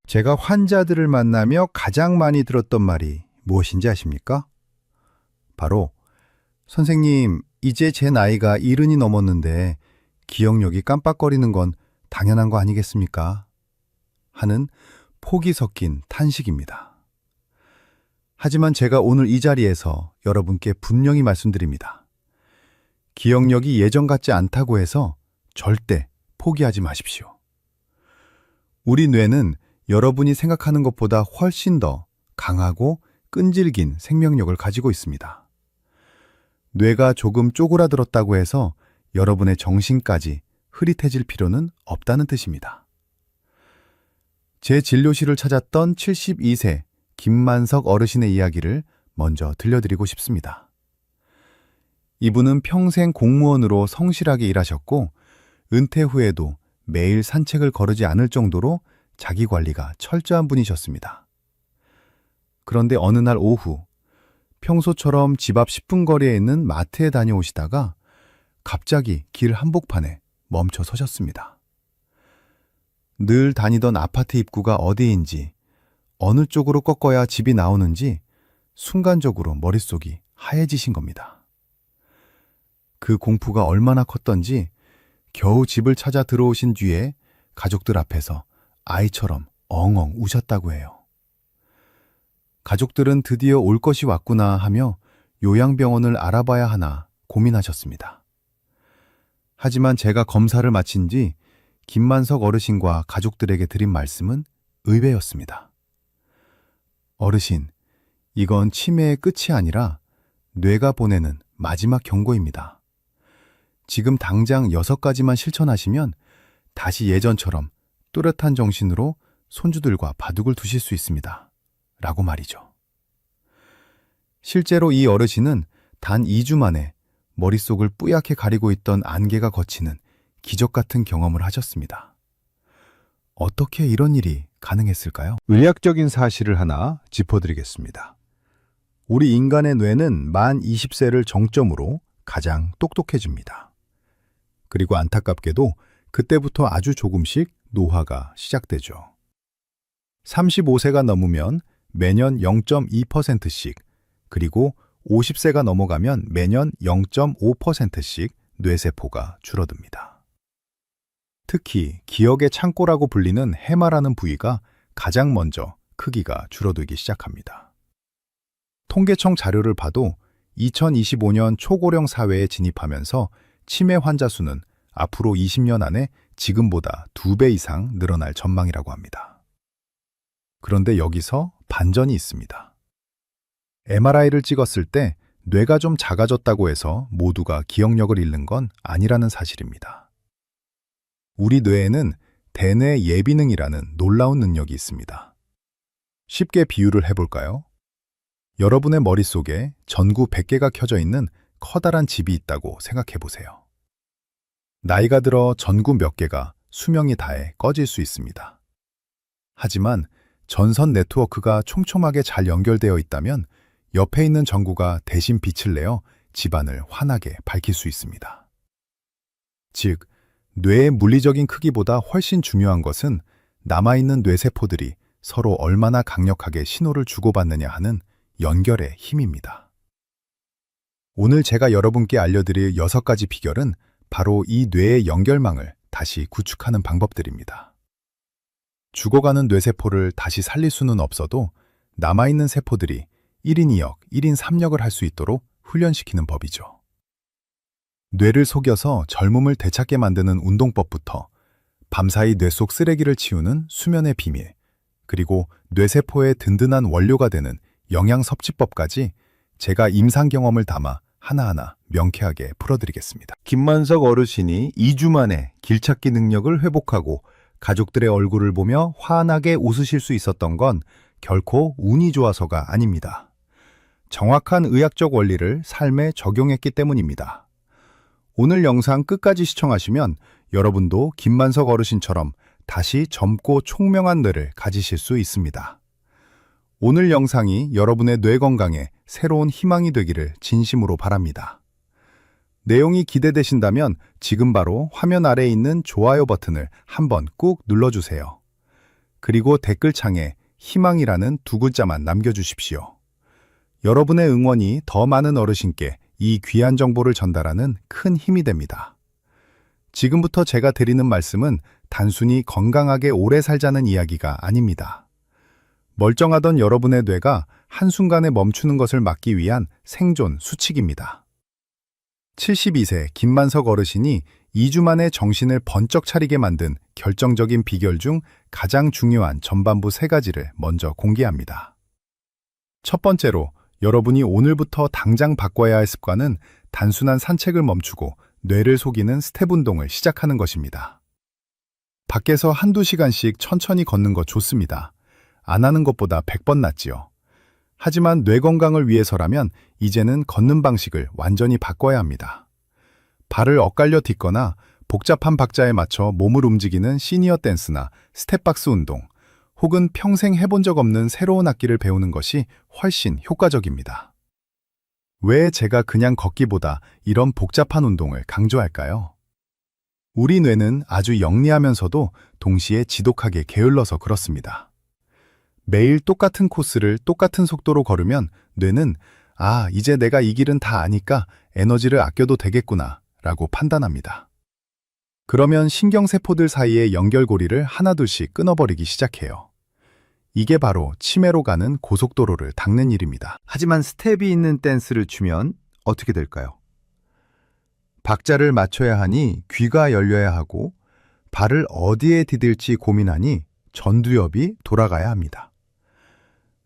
제가 환자들을 만나며 가장 많이 들었던 말이 무엇인지 아십니까? 바로, 선생님, 이제 제 나이가 70이 넘었는데 기억력이 깜빡거리는 건 당연한 거 아니겠습니까? 하는 폭이 섞인 탄식입니다. 하지만 제가 오늘 이 자리에서 여러분께 분명히 말씀드립니다. 기억력이 예전 같지 않다고 해서 절대 포기하지 마십시오. 우리 뇌는 여러분이 생각하는 것보다 훨씬 더 강하고 끈질긴 생명력을 가지고 있습니다. 뇌가 조금 쪼그라들었다고 해서 여러분의 정신까지 흐릿해질 필요는 없다는 뜻입니다. 제 진료실을 찾았던 72세 김만석 어르신의 이야기를 먼저 들려드리고 싶습니다. 이분은 평생 공무원으로 성실하게 일하셨고 은퇴 후에도 매일 산책을 거르지 않을 정도로 자기관리가 철저한 분이셨습니다. 그런데 어느 날 오후 평소처럼 집 앞 10분 거리에 있는 마트에 다녀오시다가 갑자기 길 한복판에 멈춰 서셨습니다. 늘 다니던 아파트 입구가 어디인지, 어느 쪽으로 꺾어야 집이 나오는지 순간적으로 머릿속이 하얘지신 겁니다. 그 공포가 얼마나 컸던지 겨우 집을 찾아 들어오신 뒤에 가족들 앞에서 아이처럼 엉엉 우셨다고 해요. 가족들은 드디어 올 것이 왔구나 하며 요양병원을 알아봐야 하나 고민하셨습니다. 하지만 제가 검사를 마친 뒤 김만석 어르신과 가족들에게 드린 말씀은 의외였습니다. 어르신, 이건 치매의 끝이 아니라 뇌가 보내는 마지막 경고입니다. 지금 당장 6가지만 실천하시면 다시 예전처럼 뚜렷한 정신으로 손주들과 바둑을 두실 수 있습니다. 라고 말이죠. 실제로 이 어르신은 단 2주 만에 머릿속을 뿌옇게 가리고 있던 안개가 걷히는 기적 같은 경험을 하셨습니다. 어떻게 이런 일이 가능했을까요? 의학적인 사실을 하나 짚어드리겠습니다. 우리 인간의 뇌는 만 20세를 정점으로 가장 똑똑해집니다. 그리고 안타깝게도 그때부터 아주 조금씩 노화가 시작되죠. 35세가 넘으면 매년 0.2%씩, 그리고 50세가 넘어가면 매년 0.5%씩 뇌세포가 줄어듭니다. 특히 기억의 창고라고 불리는 해마라는 부위가 가장 먼저 크기가 줄어들기 시작합니다. 통계청 자료를 봐도 2025년 초고령 사회에 진입하면서 치매 환자 수는 앞으로 20년 안에 지금보다 2배 이상 늘어날 전망이라고 합니다. 그런데 여기서 반전이 있습니다. MRI를 찍었을 때 뇌가 좀 작아졌다고 해서 모두가 기억력을 잃는 건 아니라는 사실입니다. 우리 뇌에는 대뇌 예비능이라는 놀라운 능력이 있습니다. 쉽게 비유를 해볼까요? 여러분의 머릿속에 전구 100개가 켜져 있는 커다란 집이 있다고 생각해보세요. 나이가 들어 전구 몇 개가 수명이 다해 꺼질 수 있습니다. 하지만 전선 네트워크가 촘촘하게 잘 연결되어 있다면 옆에 있는 전구가 대신 빛을 내어 집안을 환하게 밝힐 수 있습니다. 즉, 뇌의 물리적인 크기보다 훨씬 중요한 것은 남아있는 뇌세포들이 서로 얼마나 강력하게 신호를 주고받느냐 하는 연결의 힘입니다. 오늘 제가 여러분께 알려드릴 6가지 비결은 바로 이 뇌의 연결망을 다시 구축하는 방법들입니다. 죽어가는 뇌세포를 다시 살릴 수는 없어도 남아있는 세포들이 1인 2역, 1인 3역을 할 수 있도록 훈련시키는 법이죠. 뇌를 속여서 젊음을 되찾게 만드는 운동법부터 밤사이 뇌 속 쓰레기를 치우는 수면의 비밀, 그리고 뇌세포의 든든한 원료가 되는 영양섭취법까지 제가 임상 경험을 담아 하나하나 명쾌하게 풀어드리겠습니다. 김만석 어르신이 2주 만에 길찾기 능력을 회복하고 가족들의 얼굴을 보며 환하게 웃으실 수 있었던 건 결코 운이 좋아서가 아닙니다. 정확한 의학적 원리를 삶에 적용했기 때문입니다. 오늘 영상 끝까지 시청하시면 여러분도 김만석 어르신처럼 다시 젊고 총명한 뇌를 가지실 수 있습니다. 오늘 영상이 여러분의 뇌 건강에 새로운 희망이 되기를 진심으로 바랍니다. 내용이 기대되신다면 지금 바로 화면 아래에 있는 좋아요 버튼을 한번 꾹 눌러주세요. 그리고 댓글창에 희망이라는 두 글자만 남겨주십시오. 여러분의 응원이 더 많은 어르신께 이 귀한 정보를 전달하는 큰 힘이 됩니다. 지금부터 제가 드리는 말씀은 단순히 건강하게 오래 살자는 이야기가 아닙니다. 멀쩡하던 여러분의 뇌가 한순간에 멈추는 것을 막기 위한 생존 수칙입니다. 72세 김만석 어르신이 2주 만에 정신을 번쩍 차리게 만든 결정적인 비결 중 가장 중요한 전반부 3가지를 먼저 공개합니다. 첫 번째로, 여러분이 오늘부터 당장 바꿔야 할 습관은 단순한 산책을 멈추고 뇌를 속이는 스텝 운동을 시작하는 것입니다. 밖에서 한두 시간씩 천천히 걷는 거 좋습니다. 안 하는 것보다 100번 낫지요. 하지만 뇌 건강을 위해서라면 이제는 걷는 방식을 완전히 바꿔야 합니다. 발을 엇갈려 딛거나 복잡한 박자에 맞춰 몸을 움직이는 시니어 댄스나 스텝박스 운동, 혹은 평생 해본 적 없는 새로운 악기를 배우는 것이 훨씬 효과적입니다. 왜 제가 그냥 걷기보다 이런 복잡한 운동을 강조할까요? 우리 뇌는 아주 영리하면서도 동시에 지독하게 게을러서 그렇습니다. 매일 똑같은 코스를 똑같은 속도로 걸으면 뇌는 이제 내가 이 길은 다 아니까 에너지를 아껴도 되겠구나 라고 판단합니다. 그러면 신경세포들 사이의 연결고리를 하나둘씩 끊어버리기 시작해요. 이게 바로 치매로 가는 고속도로를 닦는 일입니다. 하지만 스텝이 있는 댄스를 추면 어떻게 될까요? 박자를 맞춰야 하니 귀가 열려야 하고 발을 어디에 디딜지 고민하니 전두엽이 돌아가야 합니다.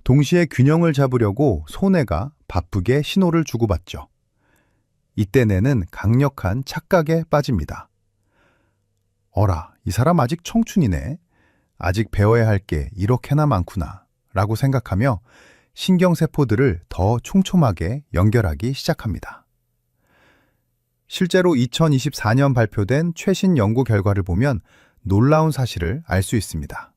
동시에 균형을 잡으려고 손해가 바쁘게 신호를 주고받죠. 이때 뇌는 강력한 착각에 빠집니다. 어라, 이 사람 아직 청춘이네. 아직 배워야 할 게 이렇게나 많구나 라고 생각하며 신경세포들을 더 촘촘하게 연결하기 시작합니다. 실제로 2024년 발표된 최신 연구 결과를 보면 놀라운 사실을 알 수 있습니다.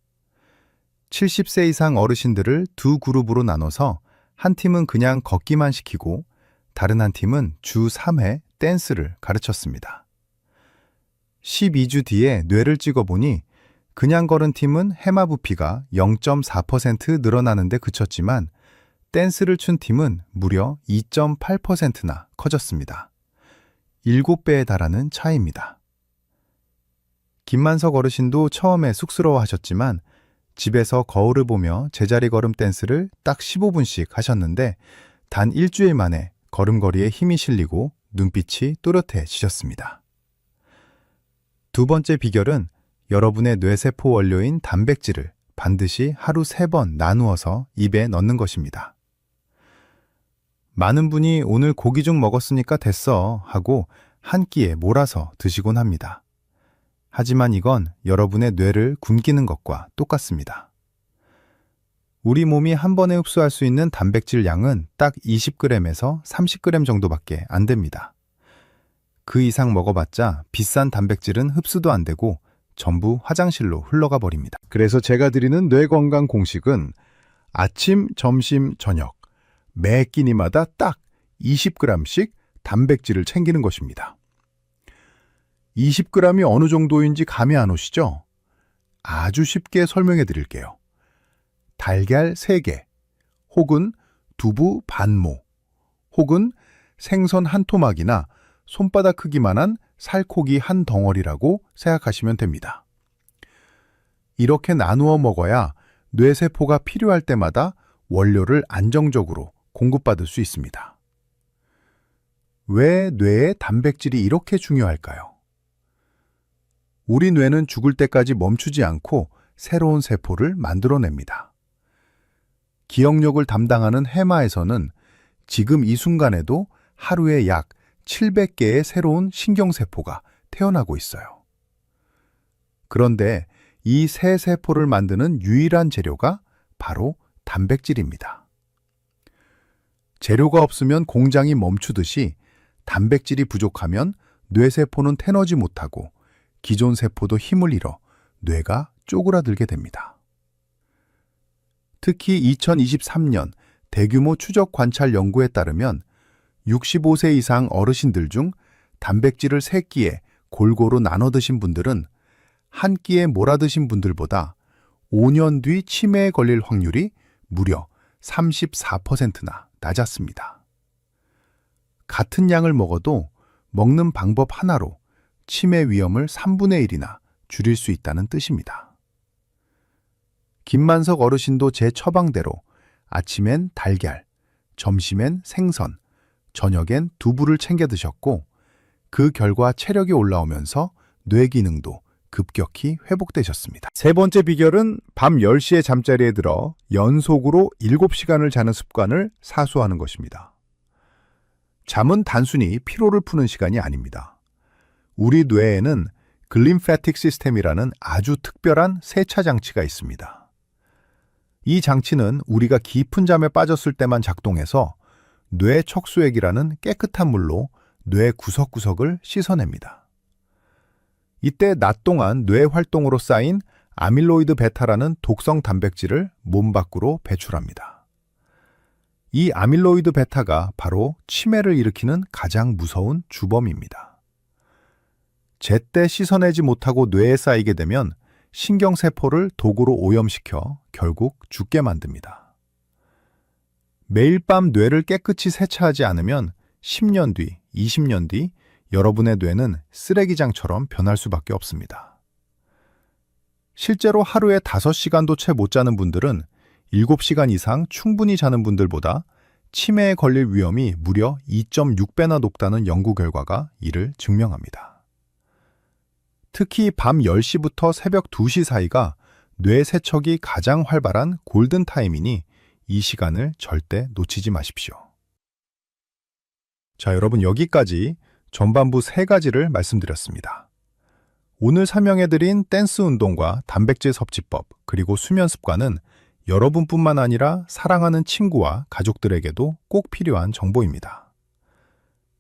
70세 이상 어르신들을 두 그룹으로 나눠서 한 팀은 그냥 걷기만 시키고 다른 한 팀은 주 3회 댄스를 가르쳤습니다. 12주 뒤에 뇌를 찍어보니 그냥 걸은 팀은 해마 부피가 0.4% 늘어나는데 그쳤지만 댄스를 춘 팀은 무려 2.8%나 커졌습니다. 7배에 달하는 차이입니다. 김만석 어르신도 처음에 쑥스러워하셨지만 집에서 거울을 보며 제자리 걸음 댄스를 딱 15분씩 하셨는데 단 일주일 만에 걸음걸이에 힘이 실리고 눈빛이 또렷해지셨습니다. 두 번째 비결은 여러분의 뇌세포 원료인 단백질을 반드시 하루 3번 나누어서 입에 넣는 것입니다. 많은 분이 오늘 고기 좀 먹었으니까 됐어 하고 한 끼에 몰아서 드시곤 합니다. 하지만 이건 여러분의 뇌를 굶기는 것과 똑같습니다. 우리 몸이 한 번에 흡수할 수 있는 단백질 양은 딱 20g에서 30g 정도밖에 안 됩니다. 그 이상 먹어봤자 비싼 단백질은 흡수도 안 되고 전부 화장실로 흘러가 버립니다. 그래서 제가 드리는 뇌건강 공식은 아침, 점심, 저녁 매 끼니마다 딱 20g씩 단백질을 챙기는 것입니다. 20g이 어느 정도인지 감이 안 오시죠? 아주 쉽게 설명해 드릴게요. 달걀 3개, 혹은 두부 반모, 혹은 생선 한 토막이나 손바닥 크기만한 살코기 한 덩어리라고 생각하시면 됩니다. 이렇게 나누어 먹어야 뇌세포가 필요할 때마다 원료를 안정적으로 공급받을 수 있습니다. 왜 뇌에 단백질이 이렇게 중요할까요? 우리 뇌는 죽을 때까지 멈추지 않고 새로운 세포를 만들어냅니다. 기억력을 담당하는 해마에서는 지금 이 순간에도 하루에 약 700개의 새로운 신경세포가 태어나고 있어요. 그런데 이 새 세포를 만드는 유일한 재료가 바로 단백질입니다. 재료가 없으면 공장이 멈추듯이 단백질이 부족하면 뇌세포는 태어나지 못하고 기존 세포도 힘을 잃어 뇌가 쪼그라들게 됩니다. 특히 2023년 대규모 추적 관찰 연구에 따르면 65세 이상 어르신들 중 단백질을 3끼에 골고루 나눠 드신 분들은 한 끼에 몰아 드신 분들보다 5년 뒤 치매에 걸릴 확률이 무려 34%나 낮았습니다. 같은 양을 먹어도 먹는 방법 하나로 치매 위험을 3분의 1이나 줄일 수 있다는 뜻입니다. 김만석 어르신도 제 처방대로 아침엔 달걀, 점심엔 생선, 저녁엔 두부를 챙겨 드셨고 그 결과 체력이 올라오면서 뇌 기능도 급격히 회복되셨습니다. 세 번째 비결은 밤 10시에 잠자리에 들어 연속으로 7시간을 자는 습관을 사수하는 것입니다. 잠은 단순히 피로를 푸는 시간이 아닙니다. 우리 뇌에는 글림패틱 시스템이라는 아주 특별한 세차 장치가 있습니다. 이 장치는 우리가 깊은 잠에 빠졌을 때만 작동해서 뇌 척수액이라는 깨끗한 물로 뇌 구석구석을 씻어냅니다. 이때 낮 동안 뇌 활동으로 쌓인 아밀로이드 베타라는 독성 단백질을 몸 밖으로 배출합니다. 이 아밀로이드 베타가 바로 치매를 일으키는 가장 무서운 주범입니다. 제때 씻어내지 못하고 뇌에 쌓이게 되면 신경세포를 도구로 오염시켜 결국 죽게 만듭니다. 매일 밤 뇌를 깨끗이 세차하지 않으면 10년 뒤, 20년 뒤 여러분의 뇌는 쓰레기장처럼 변할 수밖에 없습니다. 실제로 하루에 5시간도 채 못 자는 분들은 7시간 이상 충분히 자는 분들보다 치매에 걸릴 위험이 무려 2.6배나 높다는 연구 결과가 이를 증명합니다. 특히 밤 10시부터 새벽 2시 사이가 뇌 세척이 가장 활발한 골든타임이니 이 시간을 절대 놓치지 마십시오. 자, 여러분 여기까지 전반부 3가지를 말씀드렸습니다. 오늘 설명해드린 댄스 운동과 단백질 섭취법 그리고 수면 습관은 여러분뿐만 아니라 사랑하는 친구와 가족들에게도 꼭 필요한 정보입니다.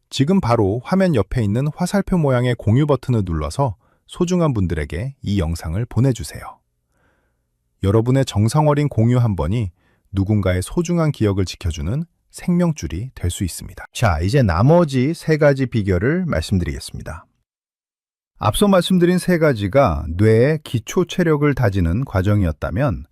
지금 바로 화면 옆에 있는 화살표 모양의 공유 버튼을 눌러서 소중한 분들에게 이 영상을 보내주세요. 여러분의 정성어린 공유 한 번이 누군가의 소중한 기억을 지켜주는 생명줄이 될 수 있습니다. 자, 이제 나머지 3가지 비결을 말씀드리겠습니다. 앞서 말씀드린 3가지가 뇌의 기초 체력을 다지는 과정이었다면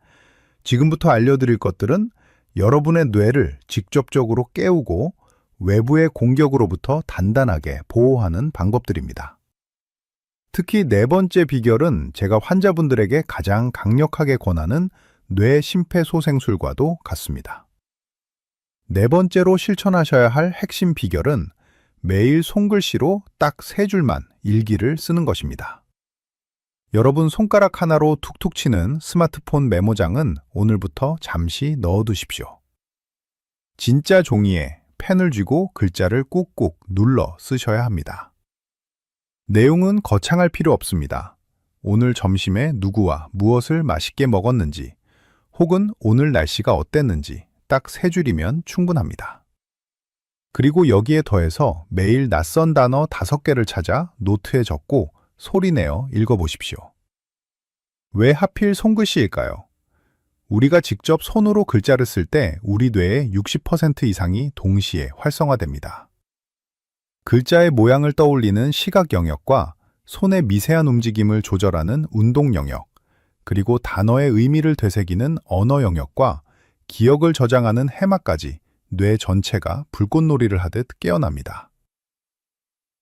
지금부터 알려드릴 것들은 여러분의 뇌를 직접적으로 깨우고 외부의 공격으로부터 단단하게 보호하는 방법들입니다. 특히 4번째 비결은 제가 환자분들에게 가장 강력하게 권하는 뇌 심폐소생술과도 같습니다. 4번째로 실천하셔야 할 핵심 비결은 매일 손글씨로 딱 3줄만 일기를 쓰는 것입니다. 여러분 손가락 하나로 툭툭 치는 스마트폰 메모장은 오늘부터 잠시 넣어두십시오. 진짜 종이에 펜을 쥐고 글자를 꾹꾹 눌러 쓰셔야 합니다. 내용은 거창할 필요 없습니다. 오늘 점심에 누구와 무엇을 맛있게 먹었는지, 혹은 오늘 날씨가 어땠는지 딱 3줄이면 충분합니다. 그리고 여기에 더해서 매일 낯선 단어 5개를 찾아 노트에 적고 소리내어 읽어보십시오. 왜 하필 손글씨일까요? 우리가 직접 손으로 글자를 쓸 때 우리 뇌의 60% 이상이 동시에 활성화됩니다. 글자의 모양을 떠올리는 시각 영역과 손의 미세한 움직임을 조절하는 운동 영역, 그리고 단어의 의미를 되새기는 언어 영역과 기억을 저장하는 해마까지 뇌 전체가 불꽃놀이를 하듯 깨어납니다.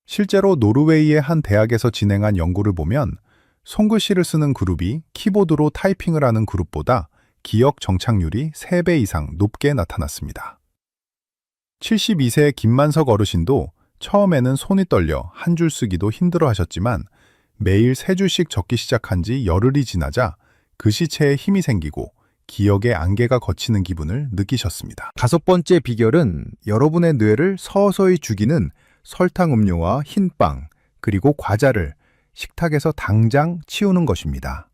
실제로 노르웨이의 한 대학에서 진행한 연구를 보면 손글씨를 쓰는 그룹이 키보드로 타이핑을 하는 그룹보다 기억 정착률이 3배 이상 높게 나타났습니다. 72세의 김만석 어르신도 처음에는 손이 떨려 한 줄 쓰기도 힘들어 하셨지만 매일 3줄씩 적기 시작한 지 열흘이 지나자 글씨체에 힘이 생기고 기억의 안개가 걷히는 기분을 느끼셨습니다. 5번째 비결은 여러분의 뇌를 서서히 죽이는 설탕 음료와 흰빵, 그리고 과자를 식탁에서 당장 치우는 것입니다.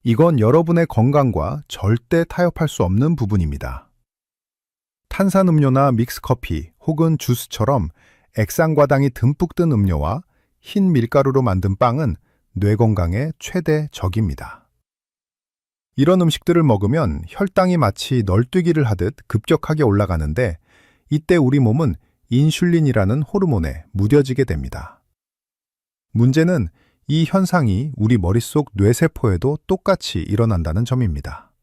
이건 여러분의 건강과 절대 타협할 수 없는 부분입니다. 탄산음료나 믹스커피 혹은 주스처럼 액상과당이 듬뿍 든 음료와 흰 밀가루로 만든 빵은 뇌 건강의 최대 적입니다. 이런 음식들을 먹으면 혈당이 마치 널뛰기를 하듯 급격하게 올라가는데 이때 우리 몸은 인슐린이라는 호르몬에 무뎌지게 됩니다. 문제는 이 현상이 우리 머릿속 뇌세포에도 똑같이 일어난다는 점입니다.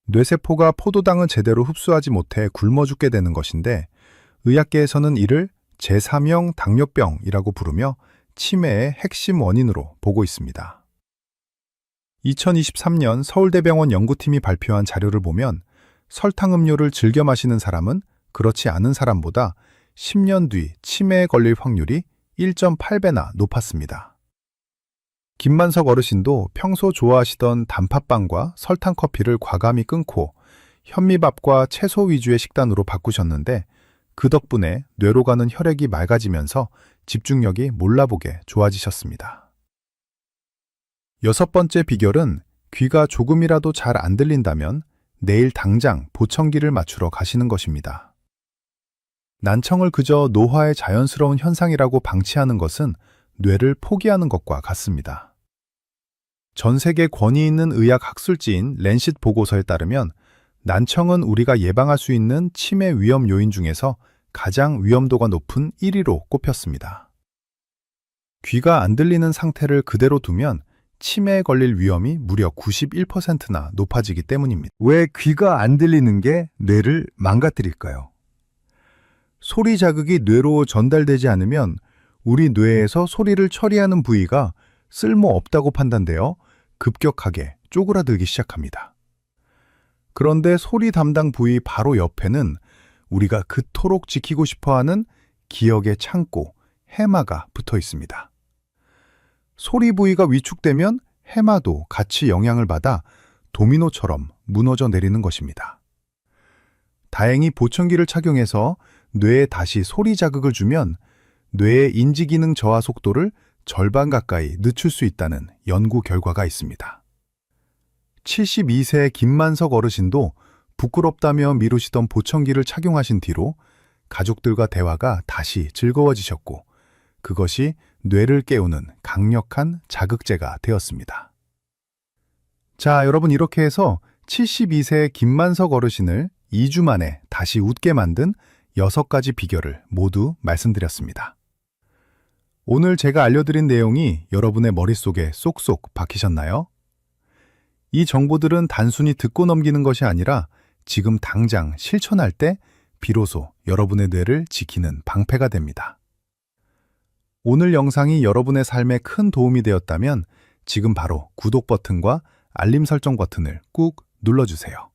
뇌세포가 포도당을 제대로 흡수하지 못해 굶어 죽게 되는 것인데 의학계에서는 이를 제3형 당뇨병이라고 부르며 치매의 핵심 원인으로 보고 있습니다. 2023년 서울대병원 연구팀이 발표한 자료를 보면 설탕 음료를 즐겨 마시는 사람은 그렇지 않은 사람보다 10년 뒤 치매에 걸릴 확률이 1.8배나 높았습니다. 김만석 어르신도 평소 좋아하시던 단팥빵과 설탕 커피를 과감히 끊고 현미밥과 채소 위주의 식단으로 바꾸셨는데 그 덕분에 뇌로 가는 혈액이 맑아지면서 집중력이 몰라보게 좋아지셨습니다. 6번째 비결은 귀가 조금이라도 잘 안 들린다면 내일 당장 보청기를 맞추러 가시는 것입니다. 난청을 그저 노화의 자연스러운 현상이라고 방치하는 것은 뇌를 포기하는 것과 같습니다. 전 세계 권위 있는 의학 학술지인 랜싯 보고서에 따르면 난청은 우리가 예방할 수 있는 치매 위험 요인 중에서 가장 위험도가 높은 1위로 꼽혔습니다. 귀가 안 들리는 상태를 그대로 두면 치매에 걸릴 위험이 무려 91%나 높아지기 때문입니다. 왜 귀가 안 들리는 게 뇌를 망가뜨릴까요? 소리 자극이 뇌로 전달되지 않으면 우리 뇌에서 소리를 처리하는 부위가 쓸모없다고 판단되어 급격하게 쪼그라들기 시작합니다. 그런데 소리 담당 부위 바로 옆에는 우리가 그토록 지키고 싶어하는 기억의 창고, 해마가 붙어 있습니다. 소리 부위가 위축되면 해마도 같이 영향을 받아 도미노처럼 무너져 내리는 것입니다. 다행히 보청기를 착용해서 뇌에 다시 소리 자극을 주면 뇌의 인지기능 저하 속도를 절반 가까이 늦출 수 있다는 연구 결과가 있습니다. 72세 김만석 어르신도 부끄럽다며 미루시던 보청기를 착용하신 뒤로 가족들과 대화가 다시 즐거워지셨고 그것이 뇌를 깨우는 강력한 자극제가 되었습니다. 자, 여러분 이렇게 해서 72세 김만석 어르신을 2주 만에 다시 웃게 만든 6가지 비결을 모두 말씀드렸습니다. 오늘 제가 알려드린 내용이 여러분의 머릿속에 쏙쏙 박히셨나요? 이 정보들은 단순히 듣고 넘기는 것이 아니라 지금 당장 실천할 때 비로소 여러분의 뇌를 지키는 방패가 됩니다. 오늘 영상이 여러분의 삶에 큰 도움이 되었다면 지금 바로 구독 버튼과 알림 설정 버튼을 꾹 눌러주세요.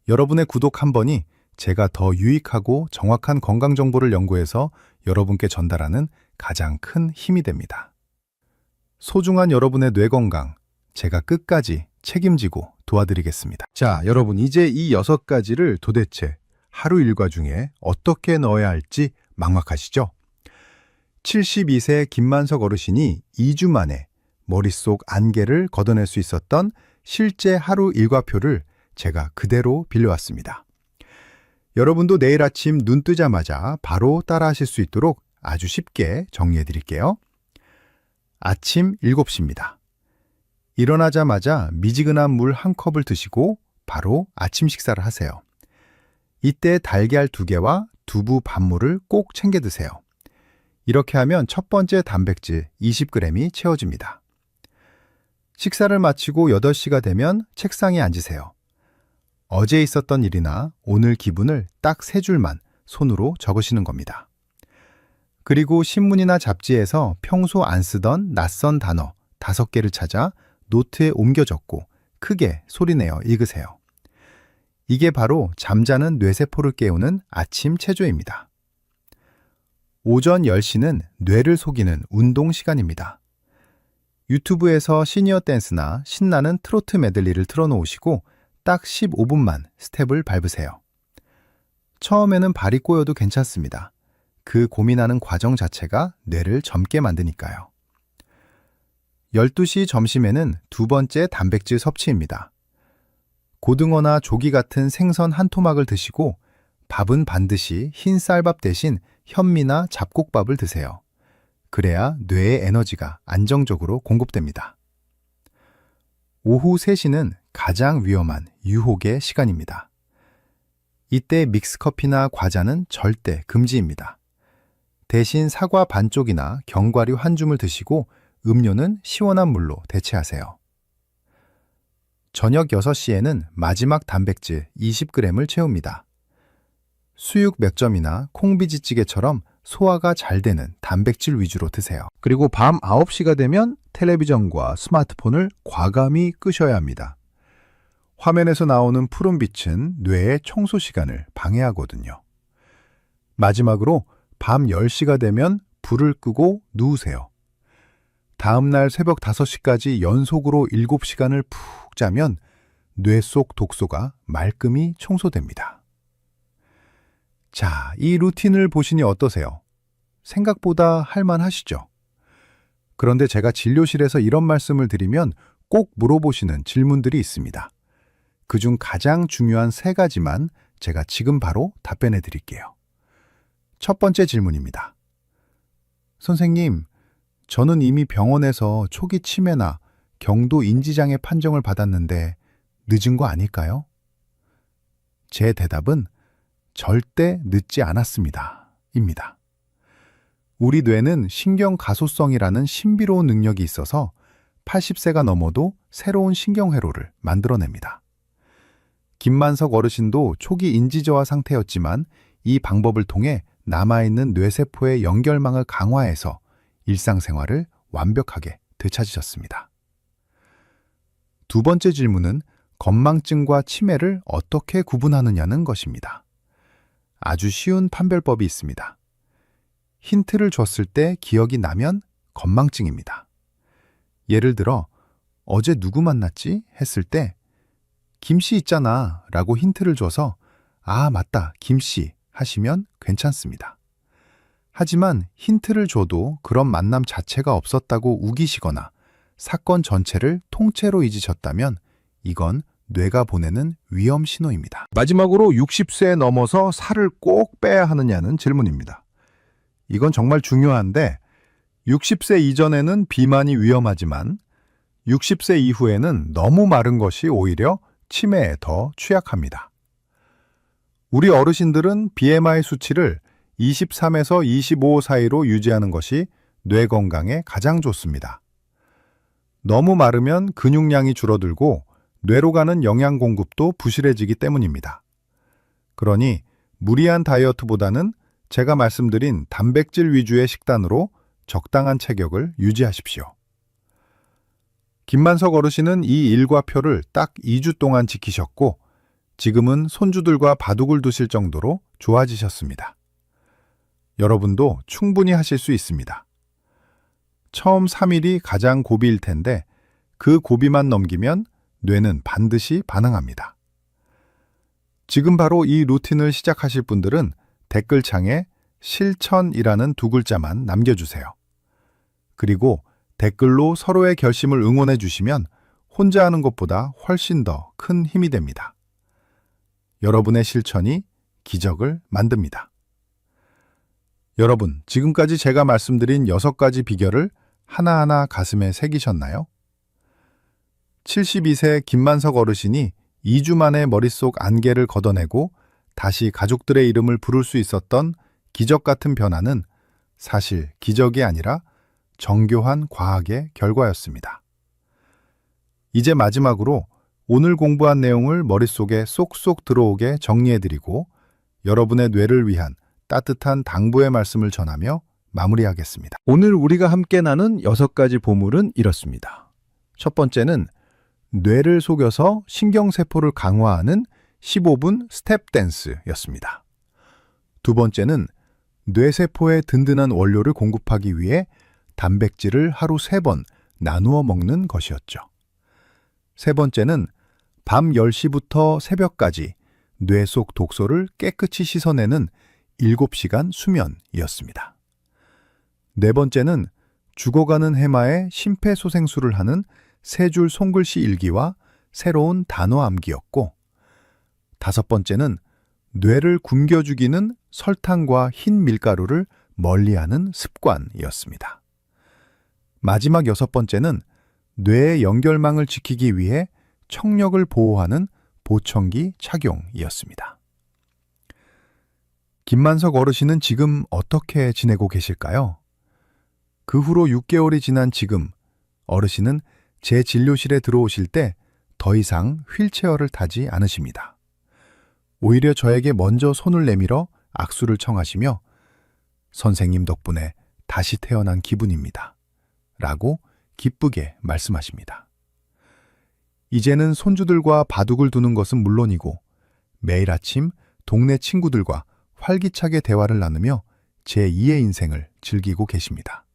여러분의 구독 한 번이 제가 더 유익하고 정확한 건강 정보를 연구해서 여러분께 전달하는 가장 큰 힘이 됩니다. 소중한 여러분의 뇌 건강, 제가 끝까지 책임지고 도와드리겠습니다. 자, 여러분 이제 이 6가지를 도대체 하루 일과 중에 어떻게 넣어야 할지 막막하시죠? 72세 김만석 어르신이 2주 만에 머릿속 안개를 걷어낼 수 있었던 실제 하루 일과표를 제가 그대로 빌려왔습니다. 여러분도 내일 아침 눈 뜨자마자 바로 따라하실 수 있도록 아주 쉽게 정리해 드릴게요. 아침 7시입니다. 일어나자마자 미지근한 물 1컵을 드시고 바로 아침 식사를 하세요. 이때 달걀 2개와 두부 반물을 꼭 챙겨 드세요. 이렇게 하면 첫 번째 단백질 20g이 채워집니다. 식사를 마치고 8시가 되면 책상에 앉으세요. 어제 있었던 일이나 오늘 기분을 딱 3줄만 손으로 적으시는 겁니다. 그리고 신문이나 잡지에서 평소 안 쓰던 낯선 단어 5개를 찾아 노트에 옮겨 적고 크게 소리내어 읽으세요. 이게 바로 잠자는 뇌세포를 깨우는 아침 체조입니다. 오전 10시는 뇌를 속이는 운동 시간입니다. 유튜브에서 시니어 댄스나 신나는 트로트 메들리를 틀어놓으시고 딱 15분만 스텝을 밟으세요. 처음에는 발이 꼬여도 괜찮습니다. 그 고민하는 과정 자체가 뇌를 젊게 만드니까요. 12시 점심에는 2번째 단백질 섭취입니다. 고등어나 조기 같은 생선 한 토막을 드시고 밥은 반드시 흰 쌀밥 대신 현미나 잡곡밥을 드세요. 그래야 뇌의 에너지가 안정적으로 공급됩니다. 오후 3시는 가장 위험한 유혹의 시간입니다. 이때 믹스커피나 과자는 절대 금지입니다. 대신 사과 반쪽이나 견과류 한 줌을 드시고 음료는 시원한 물로 대체하세요. 저녁 6시에는 마지막 단백질 20g을 채웁니다. 수육 몇 점이나 콩비지찌개처럼 소화가 잘 되는 단백질 위주로 드세요. 그리고 밤 9시가 되면 텔레비전과 스마트폰을 과감히 끄셔야 합니다. 화면에서 나오는 푸른빛은 뇌의 청소 시간을 방해하거든요. 마지막으로 밤 10시가 되면 불을 끄고 누우세요. 다음 날 새벽 5시까지 연속으로 7시간을 푹 자면 뇌 속 독소가 말끔히 청소됩니다. 자, 이 루틴을 보시니 어떠세요? 생각보다 할만하시죠? 그런데 제가 진료실에서 이런 말씀을 드리면 꼭 물어보시는 질문들이 있습니다. 그중 가장 중요한 3가지만 제가 지금 바로 답변해 드릴게요. 첫 번째 질문입니다. 선생님, 저는 이미 병원에서 초기 치매나 경도 인지장애 판정을 받았는데 늦은 거 아닐까요? 제 대답은 절대 늦지 않았습니다. 입니다. 우리 뇌는 신경 가소성이라는 신비로운 능력이 있어서 80세가 넘어도 새로운 신경회로를 만들어냅니다. 김만석 어르신도 초기 인지저하 상태였지만 이 방법을 통해 남아있는 뇌세포의 연결망을 강화해서 일상생활을 완벽하게 되찾으셨습니다. 두 번째 질문은 건망증과 치매를 어떻게 구분하느냐는 것입니다. 아주 쉬운 판별법이 있습니다. 힌트를 줬을 때 기억이 나면 건망증입니다. 예를 들어 어제 누구 만났지? 했을 때 김씨 있잖아 라고 힌트를 줘서 아 맞다 김씨 하시면 괜찮습니다. 하지만 힌트를 줘도 그런 만남 자체가 없었다고 우기시거나 사건 전체를 통째로 잊으셨다면 이건 뇌가 보내는 위험 신호입니다. 마지막으로 60세 넘어서 살을 꼭 빼야 하느냐는 질문입니다. 이건 정말 중요한데 60세 이전에는 비만이 위험하지만 60세 이후에는 너무 마른 것이 오히려 치매에 더 취약합니다. 우리 어르신들은 BMI 수치를 23에서 25 사이로 유지하는 것이 뇌 건강에 가장 좋습니다. 너무 마르면 근육량이 줄어들고 뇌로 가는 영양 공급도 부실해지기 때문입니다. 그러니 무리한 다이어트보다는 제가 말씀드린 단백질 위주의 식단으로 적당한 체격을 유지하십시오. 김만석 어르신은 이 일과표를 딱 2주 동안 지키셨고 지금은 손주들과 바둑을 두실 정도로 좋아지셨습니다. 여러분도 충분히 하실 수 있습니다. 처음 3일이 가장 고비일 텐데 그 고비만 넘기면 뇌는 반드시 반응합니다. 지금 바로 이 루틴을 시작하실 분들은 댓글창에 실천이라는 2글자만 남겨주세요. 그리고 댓글로 서로의 결심을 응원해 주시면 혼자 하는 것보다 훨씬 더 큰 힘이 됩니다. 여러분의 실천이 기적을 만듭니다. 여러분, 지금까지 제가 말씀드린 6가지 비결을 하나하나 가슴에 새기셨나요? 72세 김만석 어르신이 2주 만에 머릿속 안개를 걷어내고 다시 가족들의 이름을 부를 수 있었던 기적 같은 변화는 사실 기적이 아니라 정교한 과학의 결과였습니다. 이제 마지막으로 오늘 공부한 내용을 머릿속에 쏙쏙 들어오게 정리해드리고 여러분의 뇌를 위한 따뜻한 당부의 말씀을 전하며 마무리하겠습니다. 오늘 우리가 함께 나눈 6가지 보물은 이렇습니다. 첫 번째는 뇌를 속여서 신경세포를 강화하는 15분 스텝 댄스였습니다. 두 번째는 뇌세포에 든든한 원료를 공급하기 위해 단백질을 하루 3번 나누어 먹는 것이었죠. 세 번째는 밤 10시부터 새벽까지 뇌 속 독소를 깨끗이 씻어내는 7시간 수면이었습니다. 네 번째는 죽어가는 해마에 심폐소생술을 하는 3줄 손글씨 일기와 새로운 단어 암기였고, 5번째는 뇌를 굶겨 죽이는 설탕과 흰 밀가루를 멀리하는 습관이었습니다. 마지막 6번째는 뇌의 연결망을 지키기 위해 청력을 보호하는 보청기 착용이었습니다. 김만석 어르신은 지금 어떻게 지내고 계실까요? 그 후로 6개월이 지난 지금 어르신은 제 진료실에 들어오실 때 더 이상 휠체어를 타지 않으십니다. 오히려 저에게 먼저 손을 내밀어 악수를 청하시며 선생님 덕분에 다시 태어난 기분입니다. 라고 기쁘게 말씀하십니다. 이제는 손주들과 바둑을 두는 것은 물론이고 매일 아침 동네 친구들과 활기차게 대화를 나누며 제2의 인생을 즐기고 계십니다.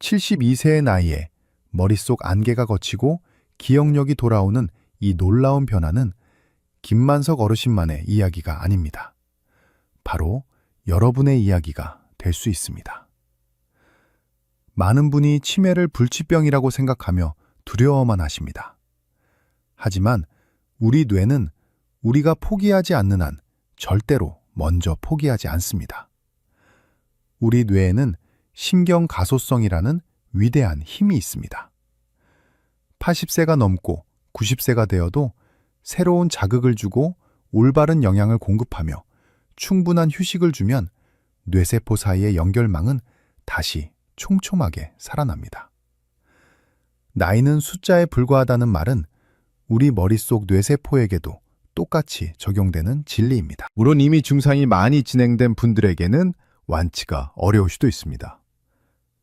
72세의 나이에 머릿속 안개가 걷히고 기억력이 돌아오는 이 놀라운 변화는 김만석 어르신만의 이야기가 아닙니다. 바로 여러분의 이야기가 될 수 있습니다. 많은 분이 치매를 불치병이라고 생각하며 두려워만 하십니다. 하지만 우리 뇌는 우리가 포기하지 않는 한 절대로 먼저 포기하지 않습니다. 우리 뇌에는 신경가소성이라는 위대한 힘이 있습니다. 80세가 넘고 90세가 되어도 새로운 자극을 주고 올바른 영양을 공급하며 충분한 휴식을 주면 뇌세포 사이의 연결망은 다시 촘촘하게 살아납니다. 나이는 숫자에 불과하다는 말은 우리 머릿속 뇌세포에게도 똑같이 적용되는 진리입니다. 물론 이미 증상이 많이 진행된 분들에게는 완치가 어려울 수도 있습니다.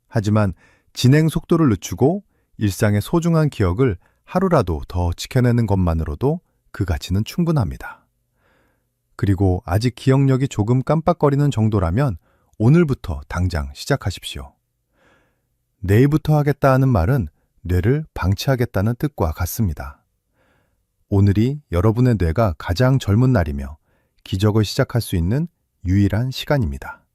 하지만 진행 속도를 늦추고 일상의 소중한 기억을 하루라도 더 지켜내는 것만으로도 그 가치는 충분합니다. 그리고 아직 기억력이 조금 깜빡거리는 정도라면 오늘부터 당장 시작하십시오. 내일부터 하겠다 하는 말은 뇌를 방치하겠다는 뜻과 같습니다. 오늘이 여러분의 뇌가 가장 젊은 날이며 기적을 시작할 수 있는 유일한 시간입니다.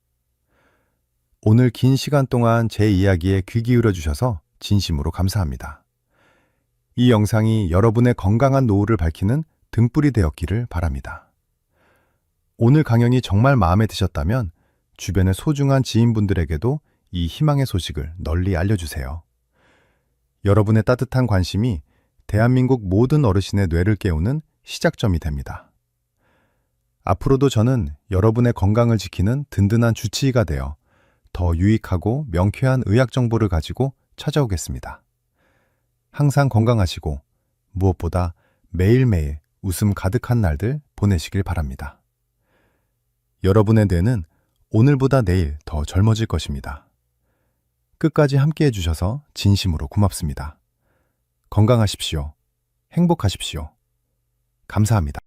오늘 긴 시간 동안 제 이야기에 귀 기울여 주셔서 진심으로 감사합니다. 이 영상이 여러분의 건강한 노후를 밝히는 등불이 되었기를 바랍니다. 오늘 강연이 정말 마음에 드셨다면 주변의 소중한 지인분들에게도 이 희망의 소식을 널리 알려주세요. 여러분의 따뜻한 관심이 대한민국 모든 어르신의 뇌를 깨우는 시작점이 됩니다. 앞으로도 저는 여러분의 건강을 지키는 든든한 주치의가 되어 더 유익하고 명쾌한 의학 정보를 가지고 찾아오겠습니다. 항상 건강하시고 무엇보다 매일매일 웃음 가득한 날들 보내시길 바랍니다. 여러분의 뇌는 오늘보다 내일 더 젊어질 것입니다. 끝까지 함께 해주셔서 진심으로 고맙습니다. 건강하십시오. 행복하십시오. 감사합니다.